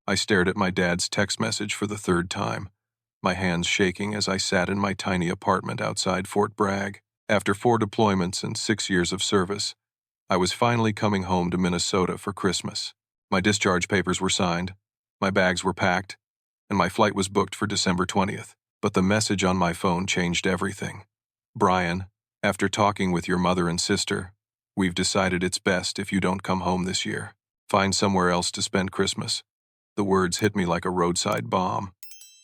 I stared at my dad's text message for the third time, my hands shaking as I sat in my tiny apartment outside Fort Bragg. After 4 deployments and 6 years of service, I was finally coming home to Minnesota for Christmas. My discharge papers were signed, my bags were packed, and my flight was booked for December 20th. But the message on my phone changed everything. Brian, after talking with your mother and sister, we've decided it's best if you don't come home this year. Find somewhere else to spend Christmas. The words hit me like a roadside bomb.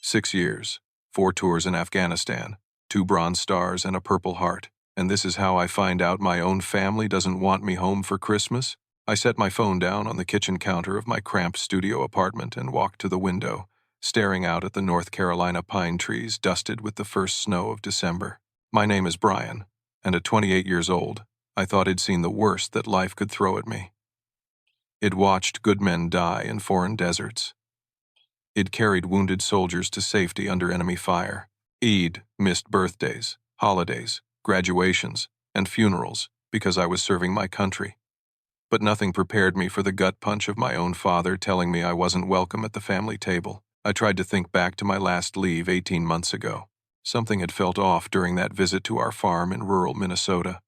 6 years, 4 tours in Afghanistan, 2 Bronze Stars and a Purple Heart. And this is how I find out my own family doesn't want me home for Christmas? I set my phone down on the kitchen counter of my cramped studio apartment and walked to the window, staring out at the North Carolina pine trees dusted with the first snow of December. My name is Brian, and at 28 years old, I thought I'd seen the worst that life could throw at me. It watched good men die in foreign deserts. It carried wounded soldiers to safety under enemy fire. Eid missed birthdays, holidays, graduations, and funerals because I was serving my country. But nothing prepared me for the gut punch of my own father telling me I wasn't welcome at the family table. I tried to think back to my last leave 18 months ago. Something had felt off during that visit to our farm in rural Minnesota.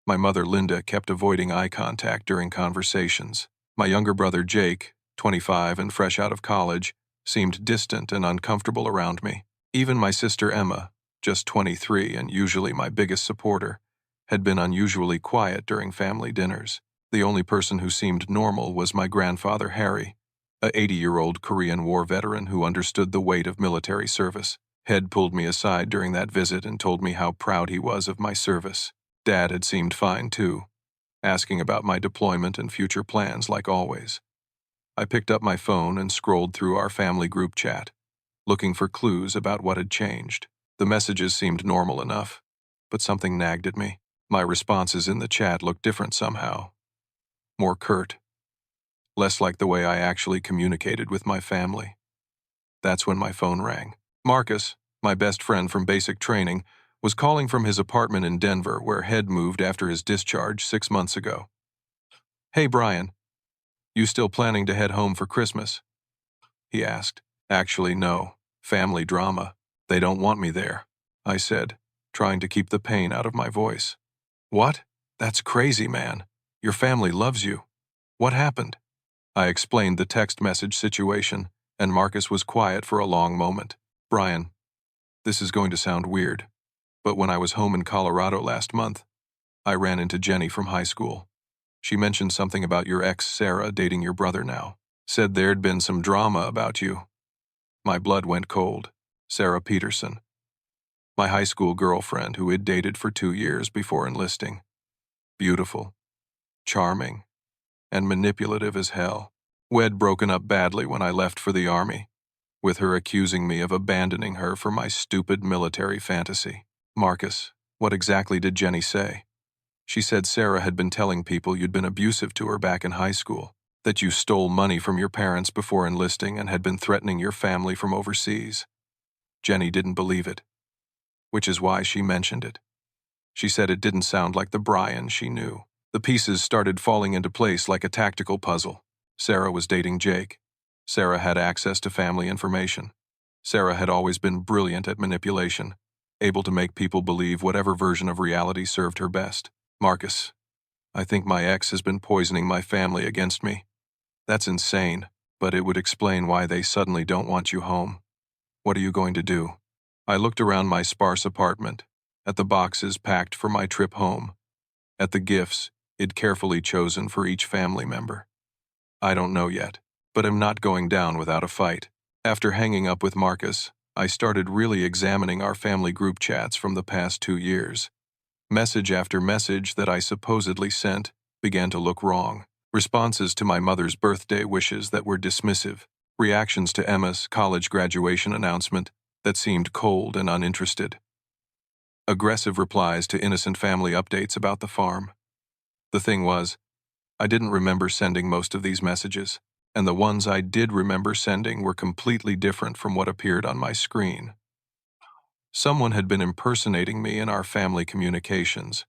My mother, Linda, kept avoiding eye contact during conversations. My younger brother, Jake, 25 and fresh out of college, seemed distant and uncomfortable around me. Even my sister, Emma, just 23 and usually my biggest supporter, had been unusually quiet during family dinners. The only person who seemed normal was my grandfather, Harry, a 80-year-old Korean War veteran who understood the weight of military service. Head pulled me aside during that visit and told me how proud he was of my service. Dad had seemed fine, too, asking about my deployment and future plans like always. I picked up my phone and scrolled through our family group chat, looking for clues about what had changed. The messages seemed normal enough, but something nagged at me. My responses in the chat looked different somehow. More curt. Less like the way I actually communicated with my family. That's when my phone rang. Marcus, my best friend from basic training, was calling from his apartment in Denver where Head moved after his discharge 6 months ago. "Hey, Brian, you still planning to head home for Christmas?" he asked. "Actually, no. Family drama. They don't want me there," I said, trying to keep the pain out of my voice. "What? That's crazy, man. Your family loves you. What happened?" I explained the text message situation, and Marcus was quiet for a long moment. "Brian, this is going to sound weird, but when I was home in Colorado last month, I ran into Jenny from high school. She mentioned something about your ex, Sarah, dating your brother now. Said there'd been some drama about you." My blood went cold. Sarah Peterson, my high school girlfriend who had dated for 2 years before enlisting. Beautiful, charming, and manipulative as hell. We'd broken up badly when I left for the army, with her accusing me of abandoning her for my stupid military fantasy. "Marcus, what exactly did Jenny say?" "She said Sarah had been telling people you'd been abusive to her back in high school, that you stole money from your parents before enlisting and had been threatening your family from overseas. Jenny didn't believe it, which is why she mentioned it. She said it didn't sound like the Brian she knew. The pieces started falling into place like a tactical puzzle. Sarah was dating Jake. Sarah had access to family information. Sarah had always been brilliant at manipulation, able to make people believe whatever version of reality served her best. Marcus, I think my ex has been poisoning my family against me. That's insane, but it would explain why they suddenly don't want you home. What are you going to do?" I looked around my sparse apartment, at the boxes packed for my trip home, at the gifts I'd carefully chosen for each family member. "I don't know yet, but I'm not going down without a fight." After hanging up with Marcus, I started really examining our family group chats from the past 2 years. Message after message that I supposedly sent began to look wrong. Responses to my mother's birthday wishes that were dismissive. Reactions to Emma's college graduation announcement that seemed cold and uninterested. Aggressive replies to innocent family updates about the farm. The thing was, I didn't remember sending most of these messages, and the ones I did remember sending were completely different from what appeared on my screen. Someone had been impersonating me in our family communications,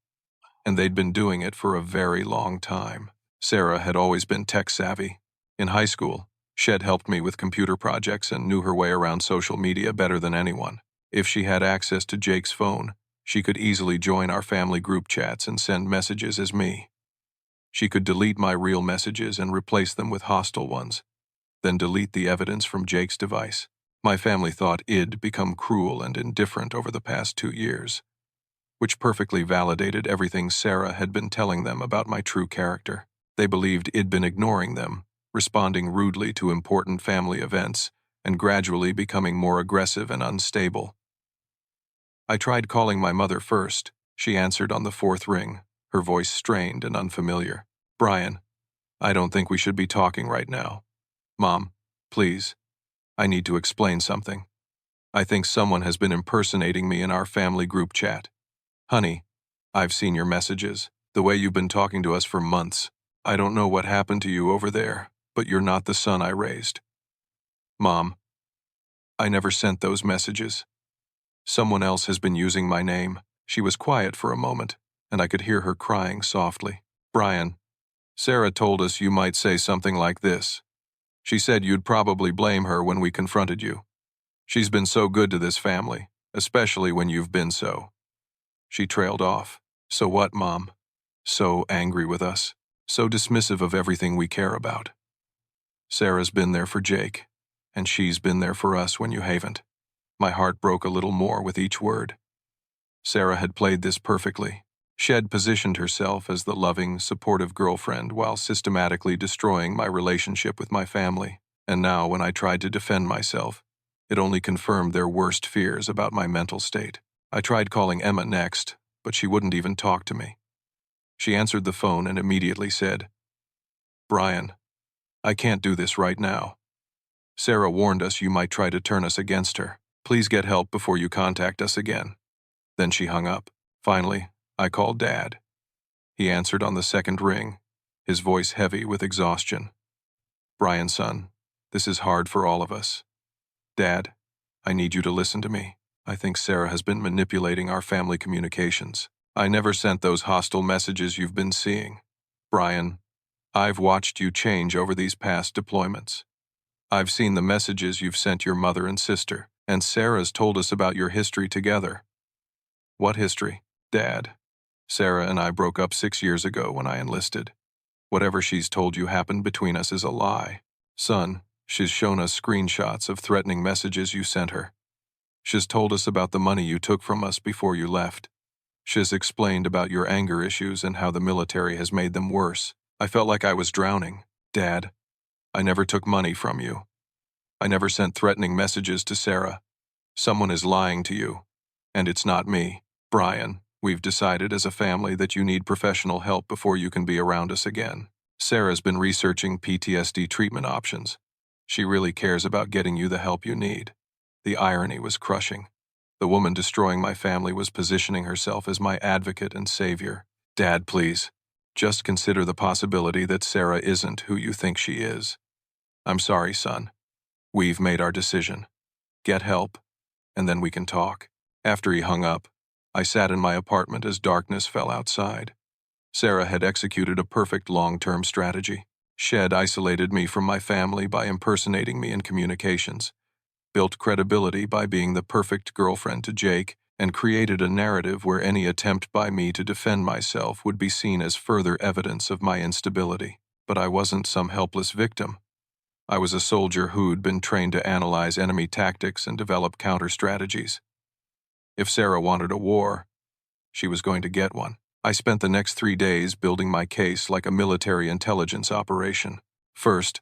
and they'd been doing it for a very long time. Sarah had always been tech-savvy. In high school, Shed helped me with computer projects and knew her way around social media better than anyone. If she had access to Jake's phone, she could easily join our family group chats and send messages as me. She could delete my real messages and replace them with hostile ones, then delete the evidence from Jake's device. My family thought I'd become cruel and indifferent over the past 2 years, which perfectly validated everything Sarah had been telling them about my true character. They believed I'd been ignoring them, responding rudely to important family events, and gradually becoming more aggressive and unstable. I tried calling my mother first. She answered on the 4th ring, her voice strained and unfamiliar. "Brian, I don't think we should be talking right now. Mom, please. I need to explain something. I think someone has been impersonating me in our family group chat. Honey, I've seen your messages, the way you've been talking to us for months. I don't know what happened to you over there, but you're not the son I raised. Mom, I never sent those messages. Someone else has been using my name." She was quiet for a moment, and I could hear her crying softly. "Brian, Sarah told us you might say something like this. She said you'd probably blame her when we confronted you. She's been so good to this family, especially when you've been so." She trailed off. "So what, Mom? So angry with us, so dismissive of everything we care about. Sarah's been there for Jake, and she's been there for us when you haven't." My heart broke a little more with each word. Sarah had played this perfectly. She had positioned herself as the loving, supportive girlfriend while systematically destroying my relationship with my family. And now, when I tried to defend myself, it only confirmed their worst fears about my mental state. I tried calling Emma next, but she wouldn't even talk to me. She answered the phone and immediately said, "Brian, I can't do this right now. Sarah warned us you might try to turn us against her. Please get help before you contact us again." Then she hung up. Finally, I called Dad. He answered on the 2nd ring, his voice heavy with exhaustion. "Brian, son, this is hard for all of us. Dad, I need you to listen to me. I think Sarah has been manipulating our family communications. I never sent those hostile messages you've been seeing. Brian, I've watched you change over these past deployments. I've seen the messages you've sent your mother and sister, and Sarah's told us about your history together." "What history, Dad?" "Sarah and I broke up 6 years ago when I enlisted. Whatever she's told you happened between us is a lie. Son, she's shown us screenshots of threatening messages you sent her. She's told us about the money you took from us before you left. She's explained about your anger issues and how the military has made them worse. I felt like I was drowning. Dad, I never took money from you. I never sent threatening messages to Sarah. Someone is lying to you, and it's not me. Brian, we've decided as a family that you need professional help before you can be around us again. Sarah's been researching PTSD treatment options. She really cares about getting you the help you need." The irony was crushing. The woman destroying my family was positioning herself as my advocate and savior. "Dad, please, just consider the possibility that Sarah isn't who you think she is. I'm sorry, son. We've made our decision. Get help, and then we can talk." After he hung up, I sat in my apartment as darkness fell outside. Sarah had executed a perfect long-term strategy. She had isolated me from my family by impersonating me in communications, built credibility by being the perfect girlfriend to Jake, and created a narrative where any attempt by me to defend myself would be seen as further evidence of my instability. But I wasn't some helpless victim. I was a soldier who'd been trained to analyze enemy tactics and develop counter-strategies. If Sarah wanted a war, she was going to get one. I spent the next 3 days building my case like a military intelligence operation. First,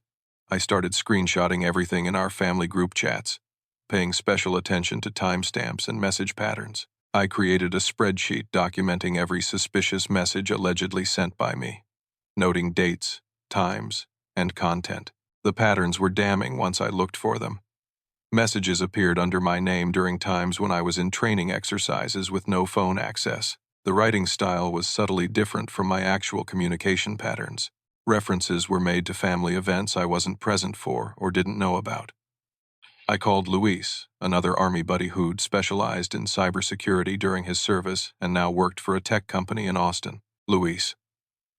I started screenshotting everything in our family group chats, paying special attention to timestamps and message patterns. I created a spreadsheet documenting every suspicious message allegedly sent by me, noting dates, times, and content. The patterns were damning once I looked for them. Messages appeared under my name during times when I was in training exercises with no phone access. The writing style was subtly different from my actual communication patterns. References were made to family events I wasn't present for or didn't know about. I called Luis, another Army buddy who'd specialized in cybersecurity during his service and now worked for a tech company in Austin. "Luis,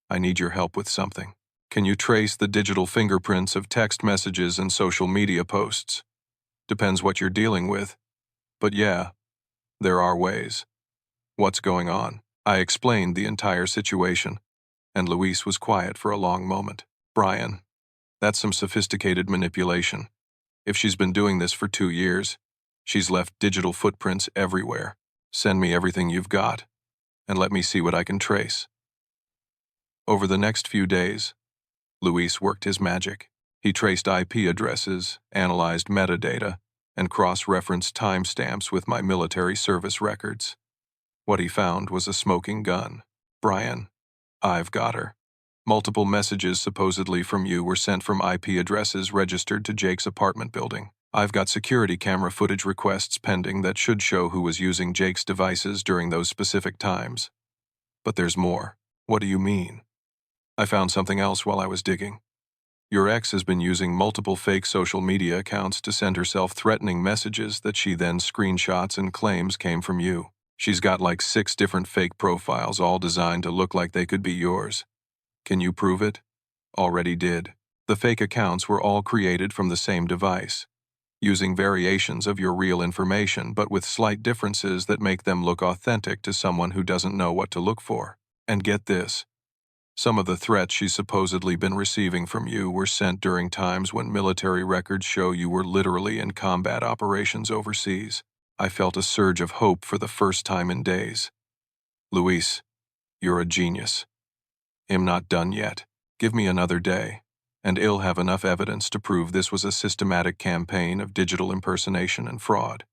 I need your help with something." Can you trace the digital fingerprints of text messages and social media posts? Depends what you're dealing with. But yeah, there are ways. What's going on? I explained the entire situation, and Luis was quiet for a long moment. Brian, that's some sophisticated manipulation. If she's been doing this for 2 years, she's left digital footprints everywhere. Send me everything you've got, and let me see what I can trace. Over the next few days, Luis worked his magic. He traced IP addresses, analyzed metadata, and cross-referenced timestamps with my military service records. What he found was a smoking gun. Brian, I've got her. Multiple messages supposedly from you were sent from IP addresses registered to Jake's apartment building. I've got security camera footage requests pending that should show who was using Jake's devices during those specific times. But there's more. What do you mean? I found something else while I was digging. Your ex has been using multiple fake social media accounts to send herself threatening messages that she then screenshots and claims came from you. She's got like 6 different fake profiles, all designed to look like they could be yours. Can you prove it? Already did. The fake accounts were all created from the same device, using variations of your real information but with slight differences that make them look authentic to someone who doesn't know what to look for. And get this. Some of the threats she's supposedly been receiving from you were sent during times when military records show you were literally in combat operations overseas. I felt a surge of hope for the first time in days. Luis, you're a genius. I'm not done yet. Give me another day, and I'll have enough evidence to prove this was a systematic campaign of digital impersonation and fraud.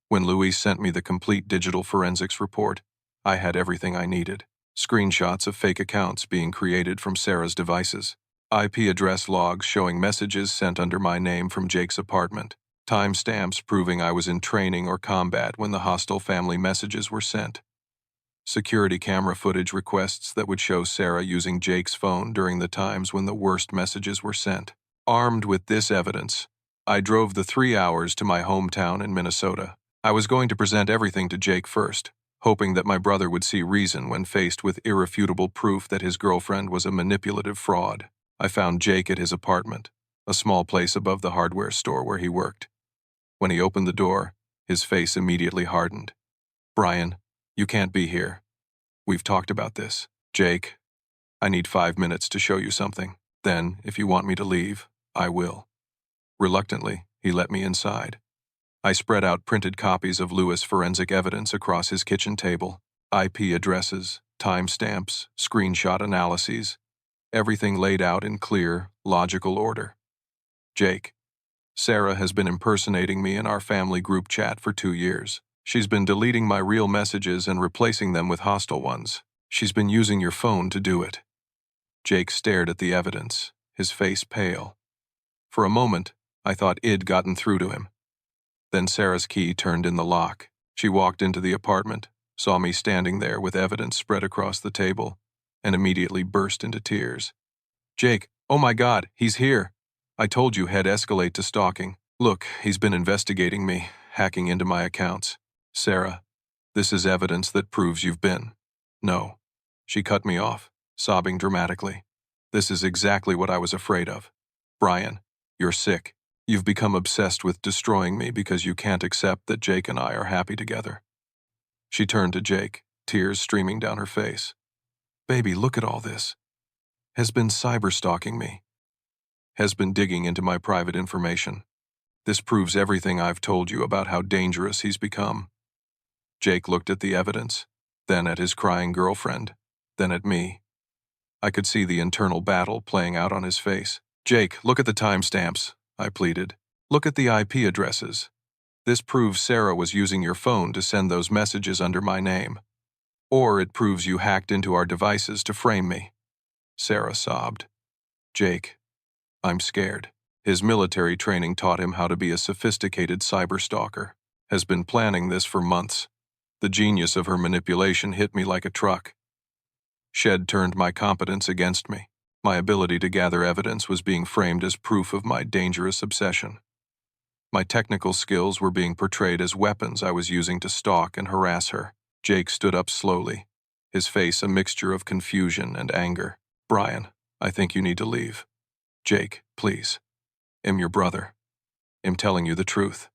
When Luis sent me the complete digital forensics report, I had everything I needed. Screenshots of fake accounts being created from Sarah's devices, IP address logs showing messages sent under my name from Jake's apartment, timestamps proving I was in training or combat when the hostile family messages were sent, security camera footage requests that would show Sarah using Jake's phone during the times when the worst messages were sent. Armed with this evidence, I drove the 3 hours to my hometown in Minnesota. I was going to present everything to Jake first, hoping that my brother would see reason when faced with irrefutable proof that his girlfriend was a manipulative fraud. I found Jake at his apartment, a small place above the hardware store where he worked. When he opened the door, his face immediately hardened. Brian, you can't be here. We've talked about this. Jake, I need 5 minutes to show you something. Then, if you want me to leave, I will. Reluctantly, he let me inside. I spread out printed copies of Lewis' forensic evidence across his kitchen table, IP addresses, timestamps, screenshot analyses, everything laid out in clear, logical order. Jake, Sarah has been impersonating me in our family group chat for 2 years. She's been deleting my real messages and replacing them with hostile ones. She's been using your phone to do it. Jake stared at the evidence, his face pale. For a moment, I thought I'd gotten through to him. Then Sarah's key turned in the lock. She walked into the apartment, saw me standing there with evidence spread across the table, and immediately burst into tears. Jake, oh my God, he's here. I told you he'd escalate to stalking. Look, he's been investigating me, hacking into my accounts. Sarah, this is evidence that proves you've been. No. She cut me off, sobbing dramatically. This is exactly what I was afraid of. Brian, you're sick. You've become obsessed with destroying me because you can't accept that Jake and I are happy together. She turned to Jake, tears streaming down her face. Baby, look at all this. Has been cyber-stalking me. Has been digging into my private information. This proves everything I've told you about how dangerous he's become. Jake looked at the evidence, then at his crying girlfriend, then at me. I could see the internal battle playing out on his face. Jake, look at the timestamps, I pleaded. Look at the IP addresses. This proves Sarah was using your phone to send those messages under my name. Or it proves you hacked into our devices to frame me. Sarah sobbed. Jake, I'm scared. His military training taught him how to be a sophisticated cyberstalker. Has been planning this for months. The genius of her manipulation hit me like a truck. Shed turned my competence against me. My ability to gather evidence was being framed as proof of my dangerous obsession. My technical skills were being portrayed as weapons I was using to stalk and harass her. Jake stood up slowly, his face a mixture of confusion and anger. Brian, I think you need to leave. Jake, please. I'm your brother. I'm telling you the truth.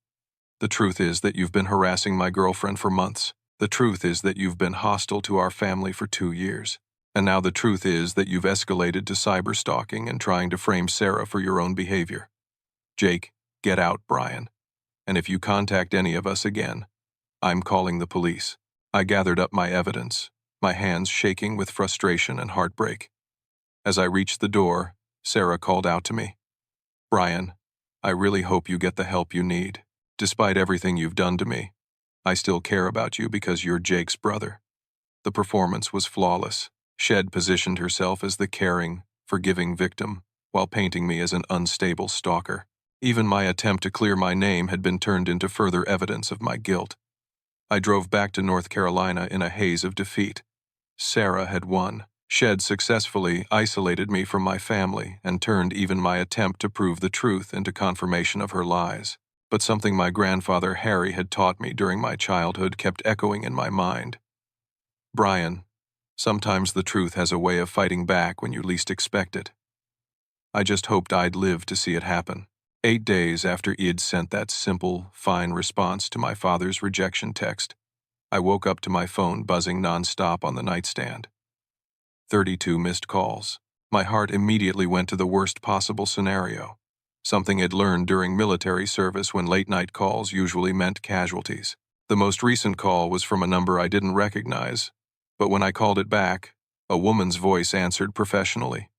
The truth is that you've been harassing my girlfriend for months. The truth is that you've been hostile to our family for 2 years. And now the truth is that you've escalated to cyberstalking and trying to frame Sarah for your own behavior. Jake, get out, Brian. And if you contact any of us again, I'm calling the police. I gathered up my evidence, my hands shaking with frustration and heartbreak. As I reached the door, Sarah called out to me. Brian, I really hope you get the help you need. Despite everything you've done to me, I still care about you because you're Jake's brother. The performance was flawless. Shed positioned herself as the caring, forgiving victim, while painting me as an unstable stalker. Even my attempt to clear my name had been turned into further evidence of my guilt. I drove back to North Carolina in a haze of defeat. Sarah had won. Shed successfully isolated me from my family and turned even my attempt to prove the truth into confirmation of her lies. But something my grandfather Harry had taught me during my childhood kept echoing in my mind. Brian, sometimes the truth has a way of fighting back when you least expect it. I just hoped I'd live to see it happen. 8 days after Id sent that simple, fine response to my father's rejection text, I woke up to my phone buzzing nonstop on the nightstand. 32 missed calls. My heart immediately went to the worst possible scenario, something I'd learned during military service when late-night calls usually meant casualties. The most recent call was from a number I didn't recognize, but when I called it back, a woman's voice answered professionally.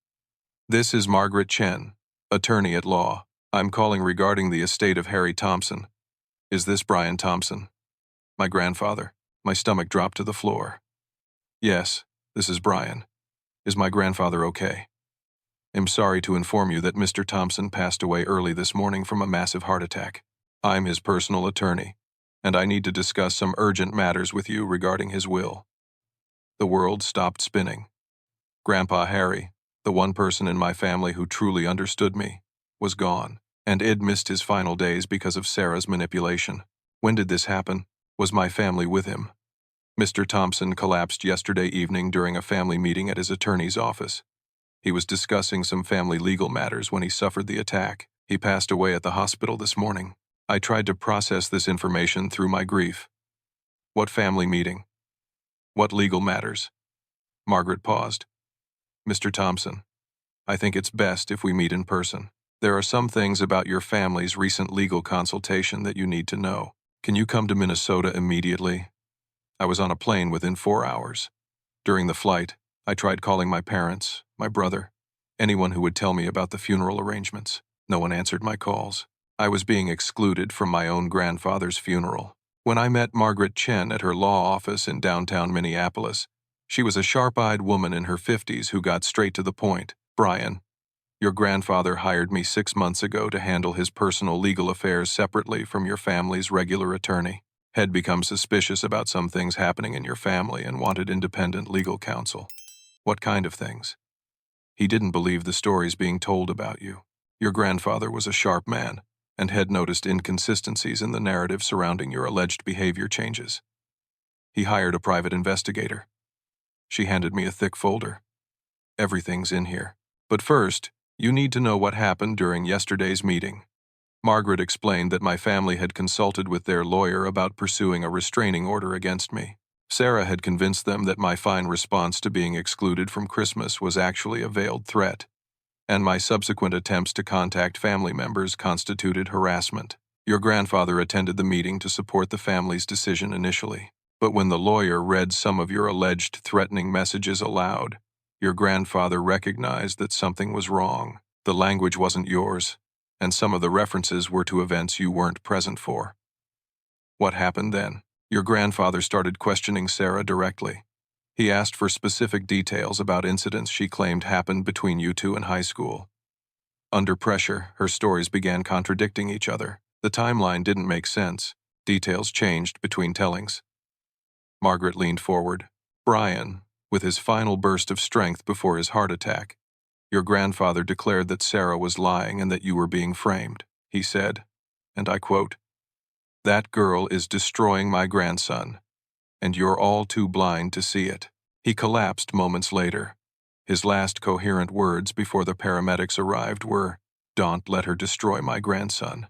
This is Margaret Chen, attorney at law. I'm calling regarding the estate of Harry Thompson. Is this Brian Thompson? My grandfather. My stomach dropped to the floor. Yes, this is Brian. Is my grandfather okay? I'm sorry to inform you that Mr. Thompson passed away early this morning from a massive heart attack. I'm his personal attorney, and I need to discuss some urgent matters with you regarding his will. The world stopped spinning. Grandpa Harry, the one person in my family who truly understood me, was gone, and Id missed his final days because of Sarah's manipulation. When did this happen? Was my family with him? Mr. Thompson collapsed yesterday evening during a family meeting at his attorney's office. He was discussing some family legal matters when he suffered the attack. He passed away at the hospital this morning. I tried to process this information through my grief. What family meeting? What legal matters? Margaret paused. Mr. Thompson, I think it's best if we meet in person. There are some things about your family's recent legal consultation that you need to know. Can you come to Minnesota immediately? I was on a plane within 4 hours. During the flight, I tried calling my parents, my brother, anyone who would tell me about the funeral arrangements. No one answered my calls. I was being excluded from my own grandfather's funeral. When I met Margaret Chen at her law office in downtown Minneapolis, she was a sharp-eyed woman in her 50s who got straight to the point. Brian, your grandfather hired me 6 months ago to handle his personal legal affairs separately from your family's regular attorney. Had become suspicious about some things happening in your family and wanted independent legal counsel. What kind of things? He didn't believe the stories being told about you. Your grandfather was a sharp man and had noticed inconsistencies in the narrative surrounding your alleged behavior changes. He hired a private investigator. She handed me a thick folder. Everything's in here. But first, you need to know what happened during yesterday's meeting. Margaret explained that my family had consulted with their lawyer about pursuing a restraining order against me. Sarah had convinced them that my fine response to being excluded from Christmas was actually a veiled threat, and my subsequent attempts to contact family members constituted harassment. Your grandfather attended the meeting to support the family's decision initially, but when the lawyer read some of your alleged threatening messages aloud, your grandfather recognized that something was wrong. The language wasn't yours, and some of the references were to events you weren't present for. What happened then? Your grandfather started questioning Sarah directly. He asked for specific details about incidents she claimed happened between you two in high school. Under pressure, her stories began contradicting each other. The timeline didn't make sense. Details changed between tellings. Margaret leaned forward. Brian, with his final burst of strength before his heart attack, your grandfather declared that Sarah was lying and that you were being framed. He said, and I quote, "That girl is destroying my grandson, and you're all too blind to see it." He collapsed moments later, His last coherent words before the paramedics arrived were, "Don't let her destroy my grandson."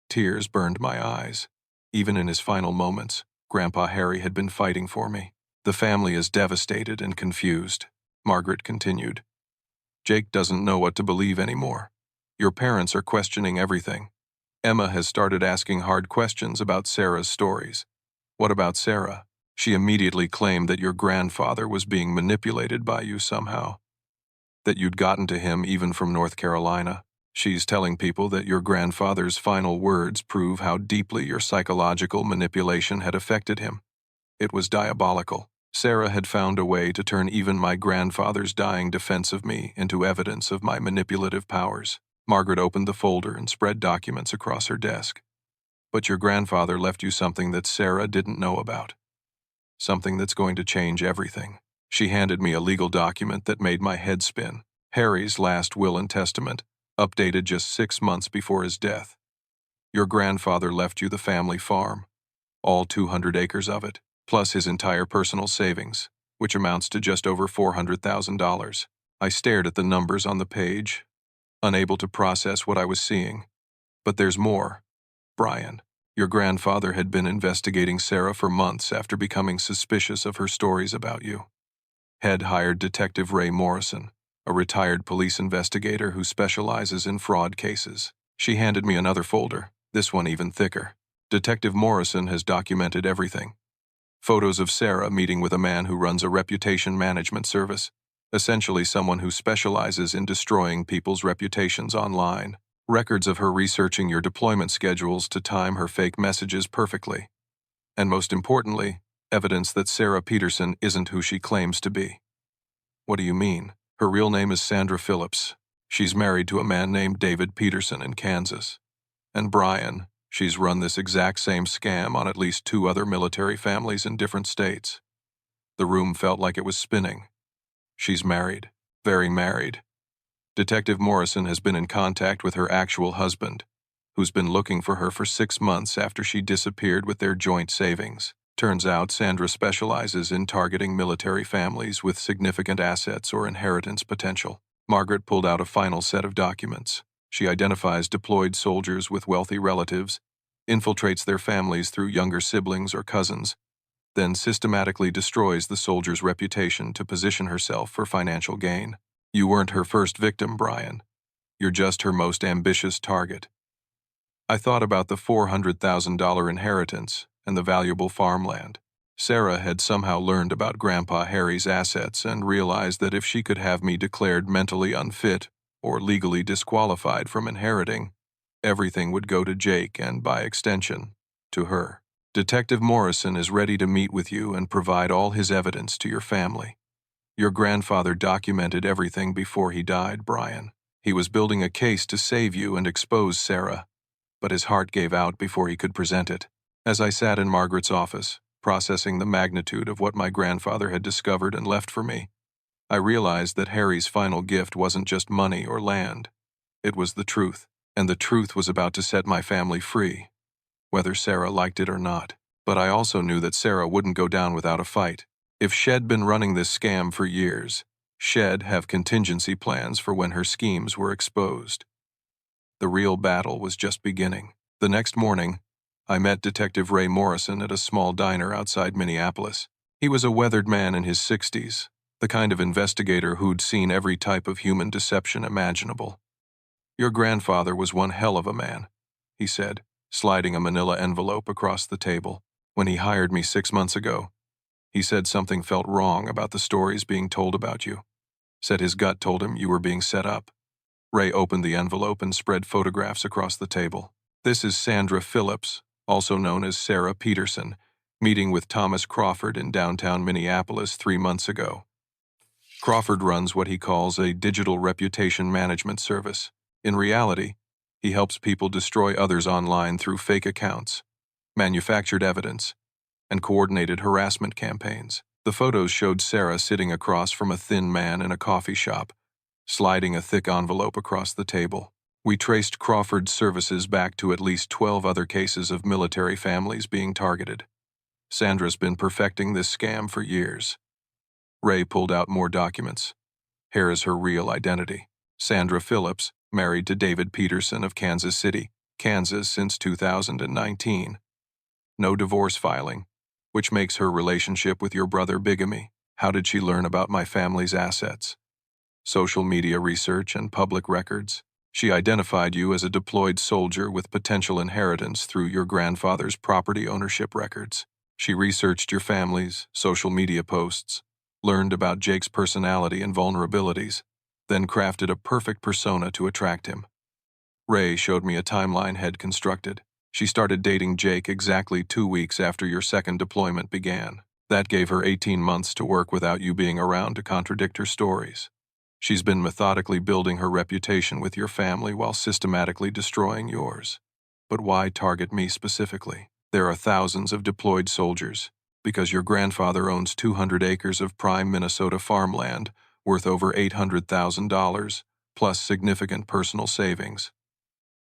Tears burned my eyes. Even in his final moments, Grandpa Harry had been fighting for me. "The family is devastated and confused," Margaret continued. "Jake doesn't know what to believe anymore. Your parents are questioning everything. Emma has started asking hard questions about Sarah's stories." "What about Sarah?" "She immediately claimed that your grandfather was being manipulated by you somehow. That you'd gotten to him even from North Carolina. She's telling people that your grandfather's final words prove how deeply your psychological manipulation had affected him. It was diabolical. Sarah had found a way to turn even my grandfather's dying defense of me into evidence of my manipulative powers." Margaret opened the folder and spread documents across her desk. "But your grandfather left you something that Sarah didn't know about. Something that's going to change everything." She handed me a legal document that made my head spin. Harry's last will and testament, updated just 6 months before his death. "Your grandfather left you the family farm, all 200 acres of it, plus his entire personal savings, which amounts to just over $400,000. I stared at the numbers on the page, unable to process what I was seeing. "But there's more, Brian. Your grandfather had been investigating Sarah for months after becoming suspicious of her stories about you. Had hired Detective Ray Morrison, a retired police investigator who specializes in fraud cases." She handed me another folder, this one even thicker. "Detective Morrison has documented everything. Photos of Sarah meeting with a man who runs a reputation management service, essentially someone who specializes in destroying people's reputations online. Records of her researching your deployment schedules to time her fake messages perfectly. And most importantly, evidence that Sarah Peterson isn't who she claims to be." "What do you mean?" "Her real name is Sandra Phillips. She's married to a man named David Peterson in Kansas. And Brian, she's run this exact same scam on at least 2 other military families in different states." The room felt like it was spinning. "She's married, very married. Detective Morrison has been in contact with her actual husband, who's been looking for her for 6 months after she disappeared with their joint savings. Turns out Sandra specializes in targeting military families with significant assets or inheritance potential." Margaret pulled out a final set of documents. She identifies deployed soldiers with wealthy relatives, infiltrates their families through younger siblings or cousins, then systematically destroys the soldier's reputation to position herself for financial gain. "You weren't her first victim, Brian. You're just her most ambitious target." I thought about the $400,000 inheritance and the valuable farmland. Sarah had somehow learned about Grandpa Harry's assets and realized that if she could have me declared mentally unfit or legally disqualified from inheriting, everything would go to Jake and, by extension, to her. "Detective Morrison is ready to meet with you and provide all his evidence to your family. Your grandfather documented everything before he died, Brian. He was building a case to save you and expose Sarah, but his heart gave out before he could present it." As I sat in Margaret's office, processing the magnitude of what my grandfather had discovered and left for me, I realized that Harry's final gift wasn't just money or land. It was the truth, and the truth was about to set my family free, whether Sarah liked it or not. But I also knew that Sarah wouldn't go down without a fight. If she'd been running this scam for years, she'd have contingency plans for when her schemes were exposed. The real battle was just beginning. The next morning, I met Detective Ray Morrison at a small diner outside Minneapolis. He was a weathered man in his 60s, the kind of investigator who'd seen every type of human deception imaginable. "Your grandfather was one hell of a man," he said, sliding a manila envelope across the table. "When he hired me 6 months ago, he said something felt wrong about the stories being told about you. Said his gut told him you were being set up." Ray opened the envelope and spread photographs across the table. "This is Sandra Phillips, also known as Sarah Peterson, meeting with Thomas Crawford in downtown Minneapolis 3 months ago. Crawford runs what he calls a digital reputation management service. In reality, he helps people destroy others online through fake accounts, manufactured evidence, and coordinated harassment campaigns." The photos showed Sarah sitting across from a thin man in a coffee shop, sliding a thick envelope across the table. "We traced Crawford's services back to at least 12 other cases of military families being targeted. Sandra's been perfecting this scam for years." Ray pulled out more documents. Here is her real identity. Sandra Phillips, married to David Peterson of Kansas City, Kansas since 2019. No divorce filing, which makes her relationship with your brother bigamy. How did she learn about my family's assets? Social media research and public records. She identified you as a deployed soldier with potential inheritance through your grandfather's property ownership records. She researched your family's social media posts, learned about Jake's personality and vulnerabilities, then crafted a perfect persona to attract him. Ray showed me a timeline had constructed. She started dating Jake exactly 2 weeks after your second deployment began. That gave her 18 months to work without you being around to contradict her stories. She's been methodically building her reputation with your family while systematically destroying yours. But why target me specifically? There are thousands of deployed soldiers, because your grandfather owns 200 acres of prime Minnesota farmland worth over $800,000, plus significant personal savings.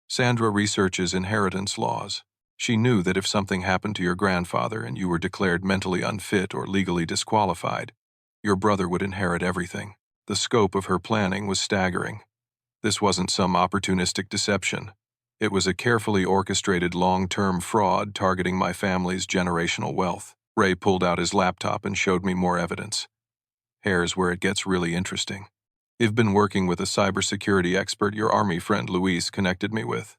Sandra researches inheritance laws. She knew that if something happened to your grandfather and you were declared mentally unfit or legally disqualified, your brother would inherit everything. The scope of her planning was staggering. This wasn't some opportunistic deception. It was a carefully orchestrated long-term fraud targeting my family's generational wealth. Ray pulled out his laptop and showed me more evidence. Here's where it gets really interesting. I've been working with a cybersecurity expert your Army friend Luis connected me with.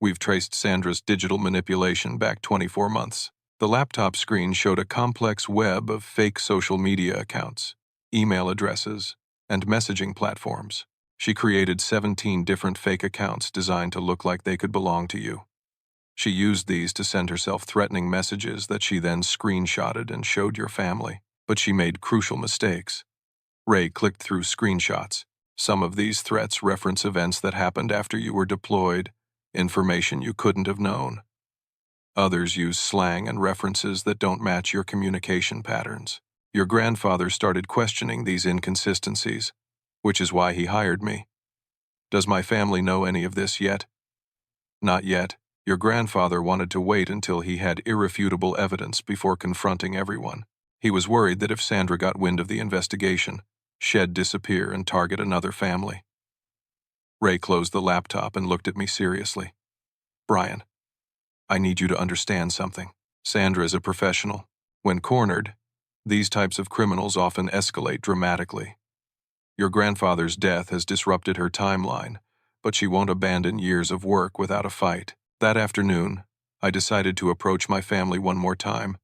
We've traced Sandra's digital manipulation back 24 months. The laptop screen showed a complex web of fake social media accounts, email addresses, and messaging platforms. She created 17 different fake accounts designed to look like they could belong to you. She used these to send herself threatening messages that she then screenshotted and showed your family. But she made crucial mistakes. Ray clicked through screenshots. Some of these threats reference events that happened after you were deployed, information you couldn't have known. Others use slang and references that don't match your communication patterns. Your grandfather started questioning these inconsistencies, which is why he hired me. Does my family know any of this yet? Not yet. Your grandfather wanted to wait until he had irrefutable evidence before confronting everyone. He was worried that if Sandra got wind of the investigation, she'd disappear and target another family. Ray closed the laptop and looked at me seriously. Brian, I need you to understand something. Sandra is a professional. When cornered, these types of criminals often escalate dramatically. Your grandfather's death has disrupted her timeline, but she won't abandon years of work without a fight. That afternoon, I decided to approach my family one more time,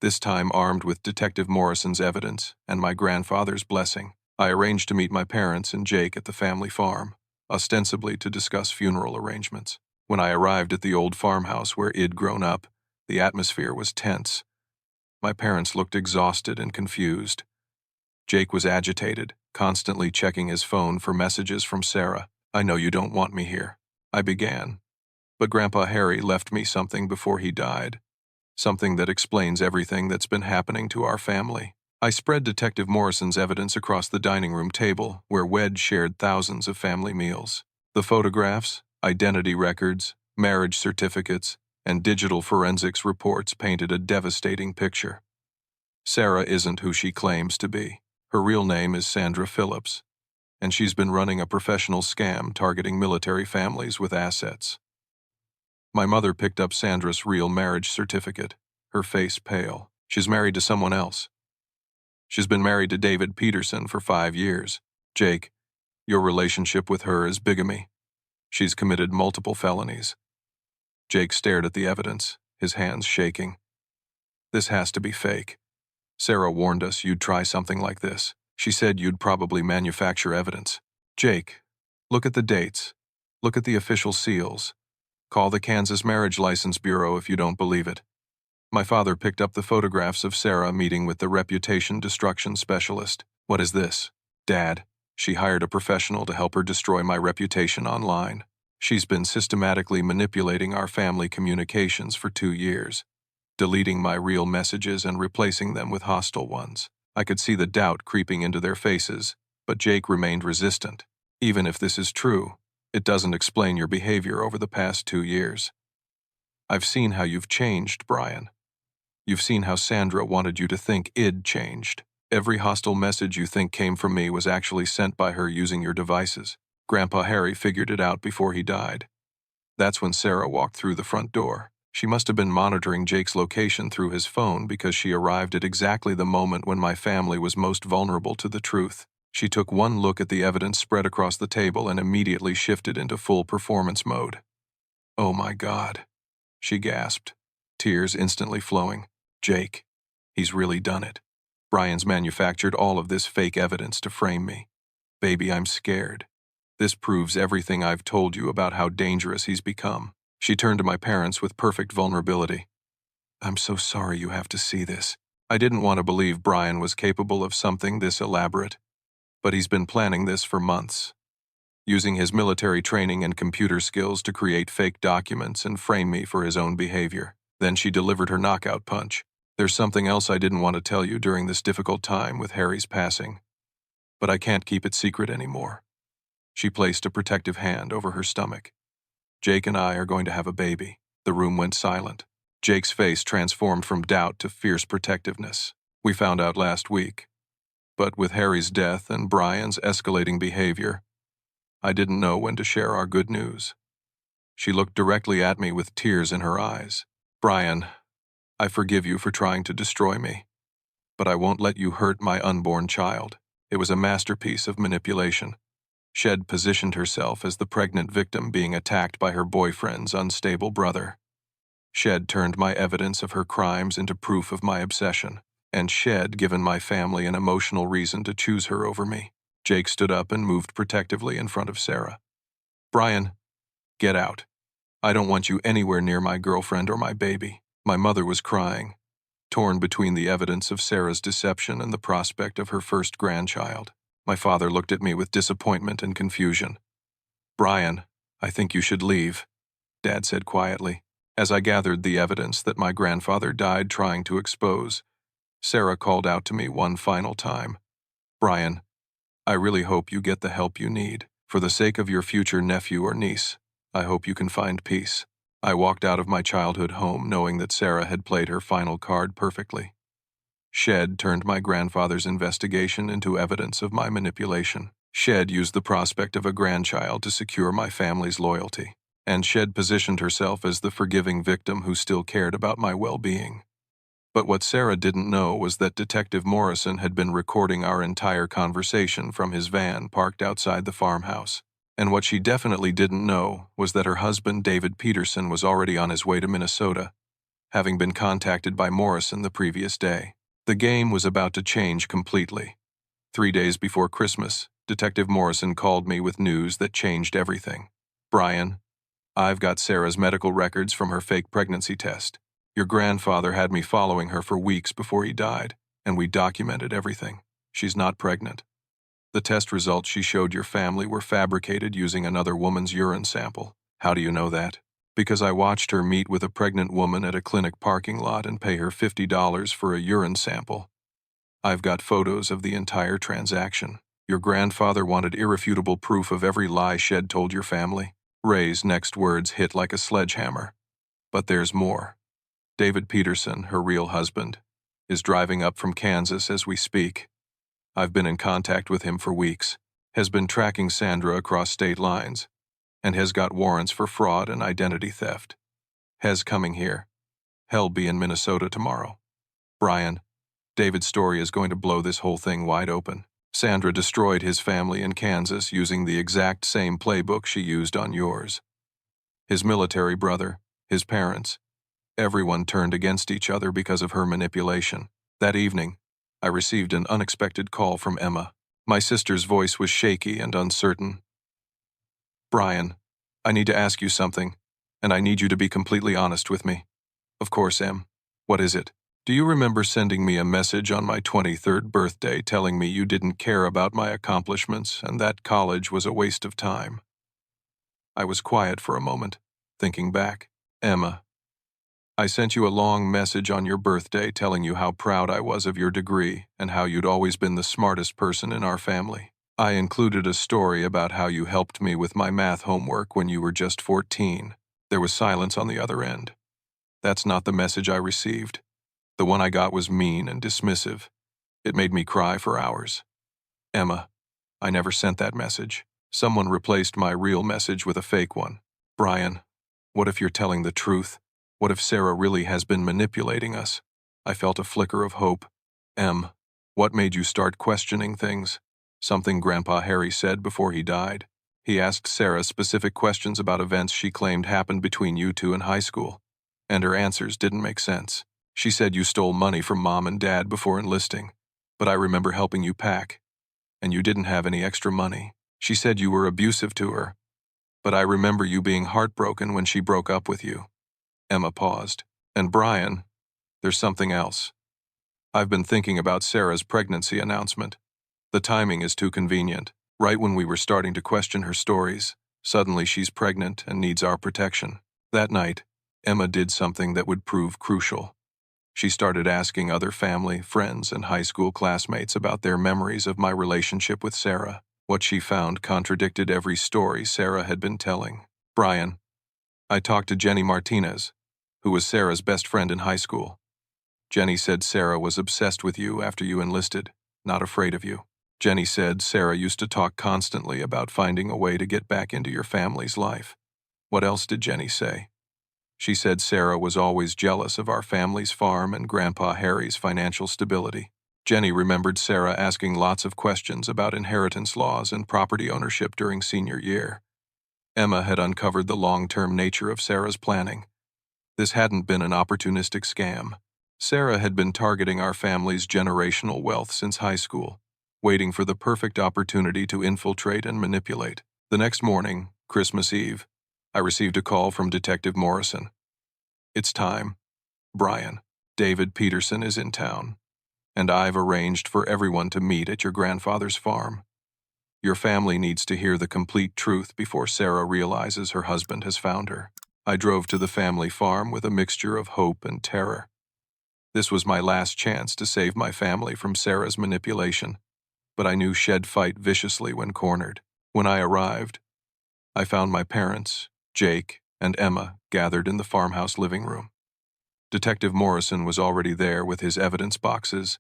this time armed with Detective Morrison's evidence and my grandfather's blessing. I arranged to meet my parents and Jake at the family farm, ostensibly to discuss funeral arrangements. When I arrived at the old farmhouse where I'd grown up, the atmosphere was tense. My parents looked exhausted and confused. Jake was agitated, constantly checking his phone for messages from Sarah. I know you don't want me here, I began. But Grandpa Harry left me something before he died. Something that explains everything that's been happening to our family. I spread Detective Morrison's evidence across the dining room table, where Wed shared thousands of family meals. The photographs, identity records, marriage certificates, and digital forensics reports painted a devastating picture. Sarah isn't who she claims to be. Her real name is Sandra Phillips, and she's been running a professional scam targeting military families with assets. My mother picked up Sandra's real marriage certificate, her face pale. She's married to someone else. She's been married to David Peterson for 5 years. Jake, your relationship with her is bigamy. She's committed multiple felonies. Jake stared at the evidence, his hands shaking. This has to be fake. Sarah warned us you'd try something like this. She said you'd probably manufacture evidence. Jake, look at the dates. Look at the official seals. Call the Kansas Marriage License Bureau if you don't believe it. My father picked up the photographs of Sarah meeting with the reputation destruction specialist. What is this? Dad, she hired a professional to help her destroy my reputation online. She's been systematically manipulating our family communications for 2 years, deleting my real messages and replacing them with hostile ones. I could see the doubt creeping into their faces, but Jake remained resistant. Even if this is true, it doesn't explain your behavior over the past 2 years. I've seen how you've changed, Brian. You've seen how Sandra wanted you to think I'd changed. Every hostile message you think came from me was actually sent by her using your devices. Grandpa Harry figured it out before he died. That's when Sarah walked through the front door. She must have been monitoring Jake's location through his phone because she arrived at exactly the moment when my family was most vulnerable to the truth. She took one look at the evidence spread across the table and immediately shifted into full performance mode. "Oh my God," she gasped, tears instantly flowing. "Jake, he's really done it. Brian's manufactured all of this fake evidence to frame me. Baby, I'm scared. This proves everything I've told you about how dangerous he's become." She turned to my parents with perfect vulnerability. "I'm so sorry you have to see this. I didn't want to believe Brian was capable of something this elaborate. But he's been planning this for months, using his military training and computer skills to create fake documents and frame me for his own behavior." Then she delivered her knockout punch. "There's something else I didn't want to tell you during this difficult time with Harry's passing. But I can't keep it secret anymore." She placed a protective hand over her stomach. "Jake and I are going to have a baby." The room went silent. Jake's face transformed from doubt to fierce protectiveness. "We found out last week. But with Harry's death and Brian's escalating behavior, I didn't know when to share our good news." She looked directly at me with tears in her eyes. "Brian, I forgive you for trying to destroy me, but I won't let you hurt my unborn child." It was a masterpiece of manipulation. Shed positioned herself as the pregnant victim being attacked by her boyfriend's unstable brother. Shed turned my evidence of her crimes into proof of my obsession, and Shed given my family an emotional reason to choose her over me. Jake stood up and moved protectively in front of Sarah. "Brian, get out. I don't want you anywhere near my girlfriend or my baby." My mother was crying, torn between the evidence of Sarah's deception and the prospect of her first grandchild. My father looked at me with disappointment and confusion. "Brian, I think you should leave," Dad said quietly. As I gathered the evidence that my grandfather died trying to expose, Sarah called out to me one final time. "Brian, I really hope you get the help you need. For the sake of your future nephew or niece, I hope you can find peace." I walked out of my childhood home knowing that Sarah had played her final card perfectly. Shed turned my grandfather's investigation into evidence of my manipulation. Shed used the prospect of a grandchild to secure my family's loyalty. And Shed positioned herself as the forgiving victim who still cared about my well-being. But what Sarah didn't know was that Detective Morrison had been recording our entire conversation from his van parked outside the farmhouse. And what she definitely didn't know was that her husband, David Peterson, was already on his way to Minnesota, having been contacted by Morrison the previous day. The game was about to change completely. 3 days before Christmas, Detective Morrison called me with news that changed everything. "Brian, I've got Sarah's medical records from her fake pregnancy test. Your grandfather had me following her for weeks before he died, and we documented everything. She's not pregnant. The test results she showed your family were fabricated using another woman's urine sample." "How do you know that?" "Because I watched her meet with a pregnant woman at a clinic parking lot and pay her $50 for a urine sample. I've got photos of the entire transaction. Your grandfather wanted irrefutable proof of every lie Shed told your family." Ray's next words hit like a sledgehammer. "But there's more. David Peterson, her real husband, is driving up from Kansas as we speak. I've been in contact with him for weeks, has been tracking Sandra across state lines, and has got warrants for fraud and identity theft. Has coming here. He'll be in Minnesota tomorrow. Brian, David's story is going to blow this whole thing wide open. Sandra destroyed his family in Kansas using the exact same playbook she used on yours. His military brother, his parents, everyone turned against each other because of her manipulation. That evening, I received an unexpected call from Emma. My sister's voice was shaky and uncertain. "Brian, I need to ask you something, and I need you to be completely honest with me." "Of course, Em. What is it?" "Do you remember sending me a message on my 23rd birthday telling me you didn't care about my accomplishments and that college was a waste of time?" I was quiet for a moment, thinking back. "Emma, I sent you a long message on your birthday telling you how proud I was of your degree and how you'd always been the smartest person in our family. I included a story about how you helped me with my math homework when you were just 14. There was silence on the other end. That's not the message I received. The one I got was mean and dismissive. It made me cry for hours. Emma, I never sent that message. Someone replaced my real message with a fake one. Brian, what if you're telling the truth? What if Sarah really has been manipulating us? I felt a flicker of hope. What made you start questioning things? Something Grandpa Harry said before he died. He asked Sarah specific questions about events she claimed happened between you two in high school, and her answers didn't make sense. She said you stole money from Mom and Dad before enlisting, but I remember helping you pack, and you didn't have any extra money. She said you were abusive to her, but I remember you being heartbroken when she broke up with you. Emma paused. And Brian, there's something else. I've been thinking about Sarah's pregnancy announcement. The timing is too convenient. Right when we were starting to question her stories, suddenly she's pregnant and needs our protection. That night, Emma did something that would prove crucial. She started asking other family, friends, and high school classmates about their memories of my relationship with Sarah. What she found contradicted every story Sarah had been telling. Brian, I talked to Jenny Martinez, who was Sarah's best friend in high school. Jenny said Sarah was obsessed with you after you enlisted, not afraid of you. Jenny said Sarah used to talk constantly about finding a way to get back into your family's life. What else did Jenny say? She said Sarah was always jealous of our family's farm and Grandpa Harry's financial stability. Jenny remembered Sarah asking lots of questions about inheritance laws and property ownership during senior year. Emma had uncovered the long-term nature of Sarah's planning. This hadn't been an opportunistic scam. Sarah had been targeting our family's generational wealth since high school, waiting for the perfect opportunity to infiltrate and manipulate. The next morning, Christmas Eve, I received a call from Detective Morrison. It's time. Brian, David Peterson is in town, and I've arranged for everyone to meet at your grandfather's farm. Your family needs to hear the complete truth before Sarah realizes her husband has found her. I drove to the family farm with a mixture of hope and terror. This was my last chance to save my family from Sarah's manipulation, but I knew she'd fight viciously when cornered. When I arrived, I found my parents, Jake, and Emma gathered in the farmhouse living room. Detective Morrison was already there with his evidence boxes,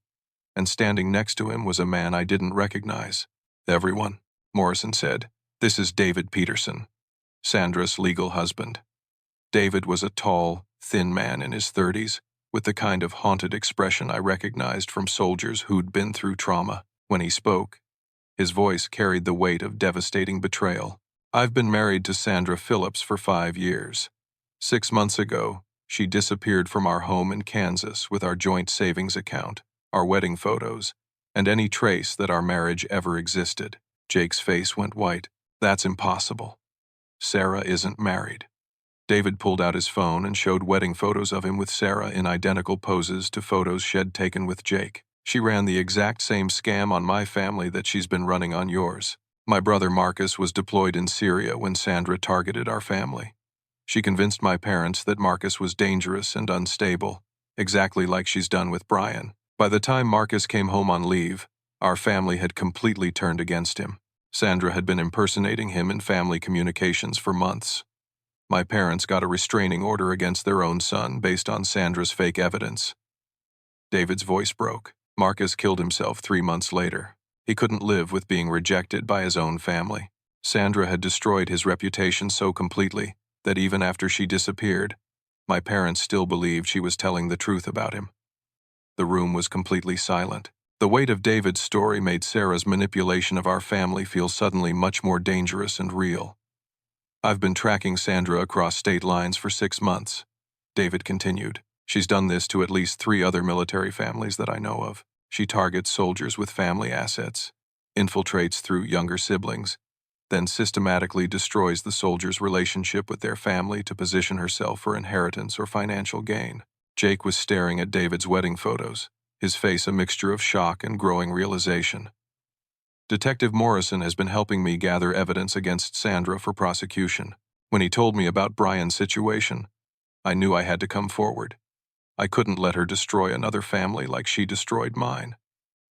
and standing next to him was a man I didn't recognize. Everyone, Morrison said, this is David Peterson, Sandra's legal husband. David was a tall, thin man in his 30s, with the kind of haunted expression I recognized from soldiers who'd been through trauma. When he spoke, his voice carried the weight of devastating betrayal. I've been married to Sandra Phillips for 5 years. 6 months ago, she disappeared from our home in Kansas with our joint savings account, our wedding photos, and any trace that our marriage ever existed. Jake's face went white. That's impossible. Sarah isn't married. David pulled out his phone and showed wedding photos of him with Sarah in identical poses to photos she'd taken with Jake. She ran the exact same scam on my family that she's been running on yours. My brother Marcus was deployed in Syria when Sandra targeted our family. She convinced my parents that Marcus was dangerous and unstable, exactly like she's done with Brian. By the time Marcus came home on leave, our family had completely turned against him. Sandra had been impersonating him in family communications for months. My parents got a restraining order against their own son based on Sandra's fake evidence. David's voice broke. Marcus killed himself 3 months later. He couldn't live with being rejected by his own family. Sandra had destroyed his reputation so completely that even after she disappeared, my parents still believed she was telling the truth about him. The room was completely silent. The weight of David's story made Sarah's manipulation of our family feel suddenly much more dangerous and real. I've been tracking Sandra across state lines for 6 months, David continued. She's done this to at least 3 other military families that I know of. She targets soldiers with family assets, infiltrates through younger siblings, then systematically destroys the soldier's relationship with their family to position herself for inheritance or financial gain. Jake was staring at David's wedding photos, his face a mixture of shock and growing realization. Detective Morrison has been helping me gather evidence against Sandra for prosecution. When he told me about Brian's situation, I knew I had to come forward. I couldn't let her destroy another family like she destroyed mine.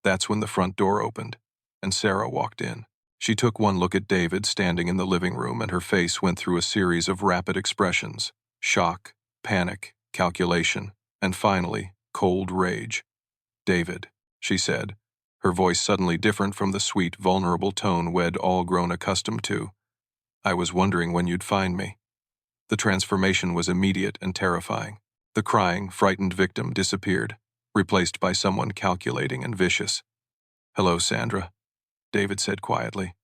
That's when the front door opened, and Sarah walked in. She took one look at David standing in the living room, and her face went through a series of rapid expressions: shock, panic, calculation, and finally, cold rage. David, she said, her voice suddenly different from the sweet, vulnerable tone we'd all grown accustomed to. "I was wondering when you'd find me." The transformation was immediate and terrifying. The crying, frightened victim disappeared, replaced by someone calculating and vicious. "Hello, Sandra," David said quietly.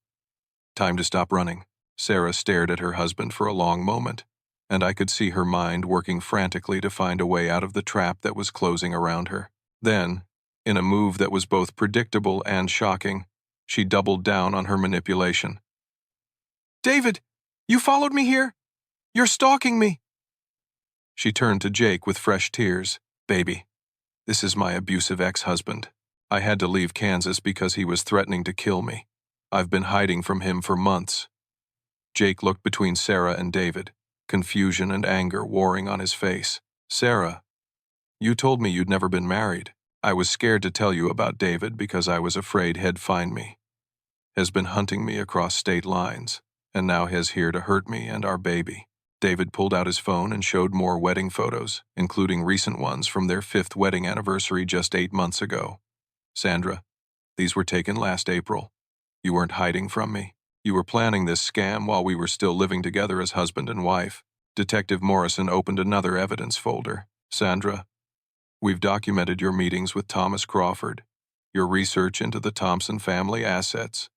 "Time to stop running." Sarah stared at her husband for a long moment, and I could see her mind working frantically to find a way out of the trap that was closing around her. Then, in a move that was both predictable and shocking, she doubled down on her manipulation. "David, you followed me here? You're stalking me!" She turned to Jake with fresh tears. "Baby, this is my abusive ex-husband. I had to leave Kansas because he was threatening to kill me. I've been hiding from him for months." Jake looked between Sarah and David, confusion and anger warring on his face. "Sarah, you told me you'd never been married. I was scared to tell you about David because I was afraid he'd find me. Has been hunting me across state lines, and now he's here to hurt me and our baby." David pulled out his phone and showed more wedding photos, including recent ones from their 5th wedding anniversary just 8 months ago. "Sandra, these were taken last April. You weren't hiding from me. You were planning this scam while we were still living together as husband and wife." Detective Morrison opened another evidence folder. "Sandra, we've documented your meetings with Thomas Crawford, your research into the Thompson family assets,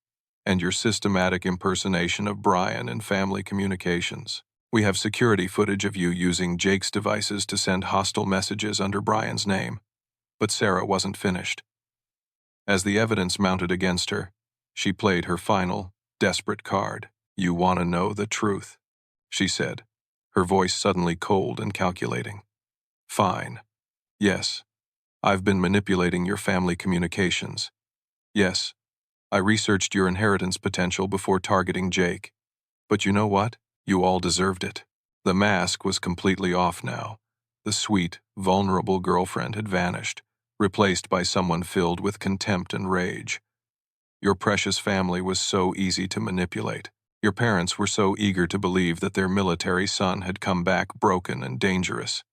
and your systematic impersonation of Brian in family communications. We have security footage of you using Jake's devices to send hostile messages under Brian's name." But Sarah wasn't finished. As the evidence mounted against her, she played her final, desperate card. "You want to know the truth," she said, her voice suddenly cold and calculating. "Fine. Yes, I've been manipulating your family communications. Yes, I researched your inheritance potential before targeting Jake. But you know what? You all deserved it." The mask was completely off now. The sweet, vulnerable girlfriend had vanished, replaced by someone filled with contempt and rage. Your precious family was so easy to manipulate. Your parents were so eager to believe that their military son had come back broken and dangerous.